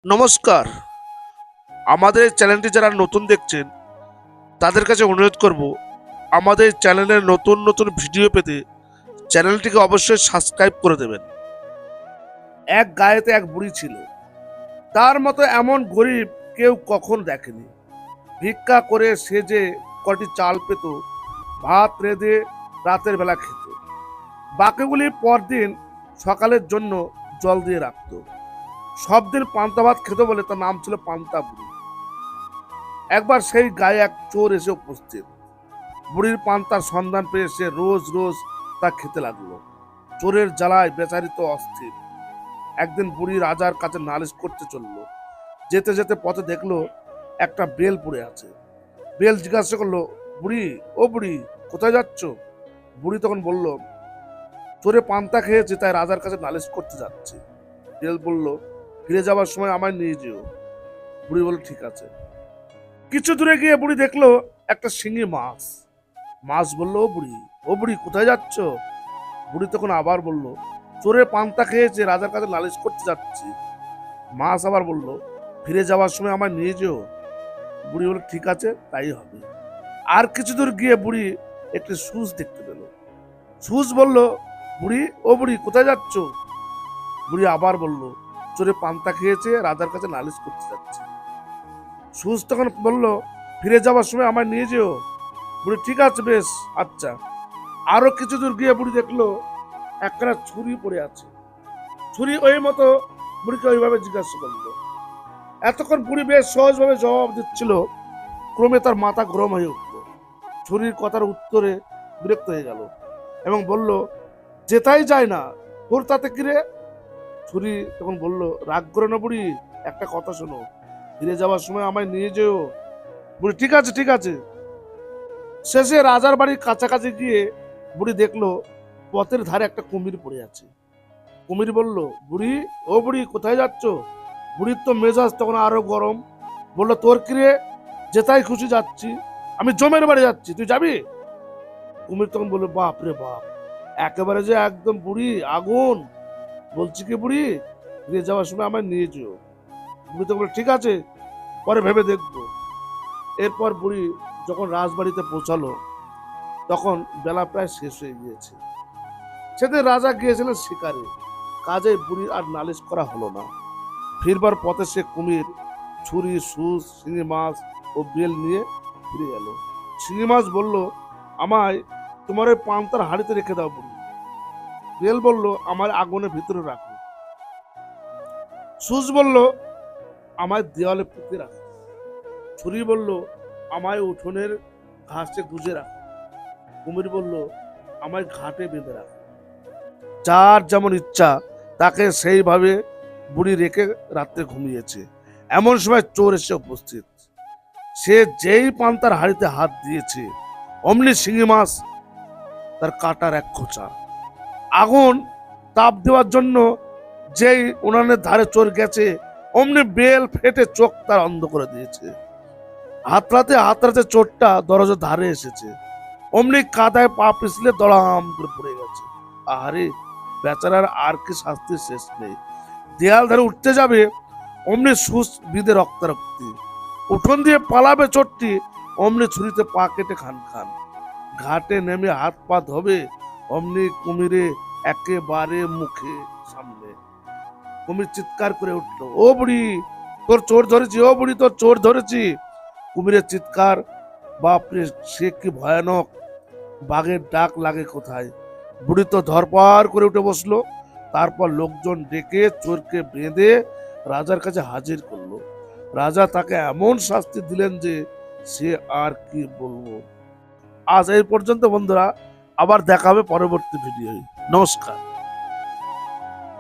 নমস্কার। আমাদের চ্যানেলটি যারা নতুন দেখছেন তাদের কাছে অনুরোধ করব, আমাদের চ্যানেলের নতুন নতুন ভিডিও পেতে চ্যানেলটিকে অবশ্যই সাবস্ক্রাইব করে দেবেন। এক গায়েতে এক বুড়ি ছিল, তার মতো এমন গরিব কেউ কখন দেখেনি। ভিক্ষা করে সে যে কটি চাল পেত, ভাত রেঁধে রাতের বেলা খেত, বাকিগুলি পরদিন সকালের জন্য জল দিয়ে রাখত। সব দিন পান্তা ভাত খেত বলে তার নাম ছিল পান্তা বুড়ি। একবার সেই গায়ে এক চোর এসে উপস্থিত। বুড়ির পান্তার সন্ধান পেয়ে সে রোজ রোজ তা খেতে লাগলো। চোরের জ্বালায় বেচারি তো অস্থির। একদিন বুড়ি রাজার কাছে নালিশ করতে চললো। যেতে যেতে পথে দেখলো একটা বেল পড়ে আছে। বেল জিজ্ঞাসা করলো, বুড়ি, ও বুড়ি, কোথায় যাচ্ছ? বুড়ি তখন বলল, চোরে পান্তা খেয়েছে তাই রাজার কাছে নালিশ করতে যাচ্ছে। বেল বলল, ফিরে যাওয়ার সময় আমায় নিয়ে যেও। বুড়ি বলল, ঠিক আছে। কিছু দূরে গিয়ে বুড়ি দেখলো একটা শিঙি মাছ। মাছ বলল, ও বুড়ি, কোথায় যাচ্ছ? বুড়ি তখন আবার বলল, চোরে পান্তা খেয়েছে, রাজার কাছে নালিশ করতে যাচ্ছি। মাছ আবার বলল, ফিরে যাওয়ার সময় আমায় নিয়ে যেও। বুড়ি বলল, ঠিক আছে, তাই হবে। আর কিছু দূর গিয়ে বুড়ি একটি সূচ দেখতে পেল। সূচ বলল, বুড়ি, কোথায় যাচ্ছ? বুড়ি আবার বলল, চোরে পান্তা খেয়েছে, রাজার কাছে নালিশ করতে যাচ্ছে। সূচ তখন বলল, ফিরে যাওয়ার সময় আমায় নিয়ে যেও। বুড়ি, ঠিক আছে, বেশ, আচ্ছা। আরো কিছু দূর গিয়ে বুড়ি দেখলো একটা ছুরি পড়ে আছে। ছুরি ওই মতো বুড়িকে ওইভাবে জিজ্ঞাসা করলো। এতক্ষণ বুড়ি বেশ সহজভাবে জবাব দিচ্ছিল। ক্রমে তার মাথা গরম হয়ে উঠল। ছুরির কথার উত্তরে বিরক্ত হয়ে গেল এবং বলল, যেতাই যায় না, তোর তাতে কিরে? ছুরি তখন বলল, রাগ করে না বুড়ি, একটা কথা শোনো, ফিরে যাওয়ার সময় আমায় নিয়ে যেও। বুড়ি, ঠিক আছে, ঠিক আছে। শেষে রাজার বাড়ির কাছাকাছি গিয়ে বুড়ি দেখলো পথের ধারে একটা কুমির পড়ে আছে। কুমির বলল, বুড়ি, কোথায় যাচ্ছ? বুড়ির তো মেজাজ তখন আরো গরম। বললো, তোর কিরে? যেতাই খুশি যাচ্ছি, আমি জমের বাড়ি যাচ্ছি, তুই যাবি? কুমির তখন বললো, বাপ রে বাপ, একেবারে যে একদম বুড়ি আগুন। বলছি কি বুড়ি, ফিরে যাওয়ার সময় আমায় নিয়ে যেও। বুড়ি তো বললো, ঠিক আছে, পরে ভেবে দেখবো। এরপর বুড়ি যখন রাজবাড়িতে পৌঁছালো তখন বেলা প্রায় শেষ হয়ে গিয়েছে। সেদিন রাজা গিয়েছিলেন শিকারে, কাজে বুড়ির আর নালিশ করা হলো না। ফিরবার পথে সে কুমির, ছুরি, সূচ, শিঙি মাছ ও বেল নিয়ে ফিরে এলো। শিঙি মাছ বলল, আমায় তোমার ওই পান্তার হাড়িতে রেখে দাও বুড়ি। বেল বলল, আমার আগুনের ভিতরে রাখো। সূচ বলল, আমায় দেওয়ালে পুঁতে রাখো। ছুরি বলল, আমায় উঠোনের ঘাসে গুজে রাখো। কুমির বলল, আমায় ঘাটে বেঁধে রাখো। যার যেমন ইচ্ছা তাকে সেইভাবে বুড়ি রেখে রাত্রে ঘুমিয়েছে। এমন সময় চোর এসে উপস্থিত। সে যেই পান্তার হাড়িতে হাত দিয়েছে, অমনি শিঙি মাছ তার কাটার এক খোঁচা। আগুন তাপ দেওয়ার জন্য যেই উনানের ধারে চোর গেছে, অমনি বেল ফেটে চোখ তার অন্ধ করে দিয়েছে। হাতড়াতে চোরটা দরজার ধারে এসেছে, অমনি কাদায় পা পিছলে দড়াম করে পড়ে গেছে। আরে বেচারার আর কি শাস্তির শেষ নেই। দেয়াল ধারে উঠতে যাবে, অমনি সুচ বিঁধে রক্তারক্তি। উঠোন দিয়ে পালাবে চোরটি, অমনি ছুরিতে পা কেটে খান খান। ঘাটে নেমে হাত পা ধোবে, অমনি কুমিরে একেবারে মুখে সামনে। কুমির চিৎকার করে উঠলো, ও বুড়ি, তোর চোর ধরেছি, ও বুড়ি, তোর চোর ধরেছি। কুমিরের চিৎকার, বাপরে, সে কি ভয়ানক! বাঘের ডাক লাগে কোথায়! বুড়ি তো ধরপার করে উঠে বসলো। তারপর লোকজন ডেকে চোরকে বেঁধে রাজার কাছে হাজির করলো। রাজা তাকে এমন শাস্তি দিলেন যে সে আর কি বলবো। আজ এই পর্যন্ত বন্ধুরা, আবার দেখা হবে পরবর্তী ভিডিওয়। নমস্কার।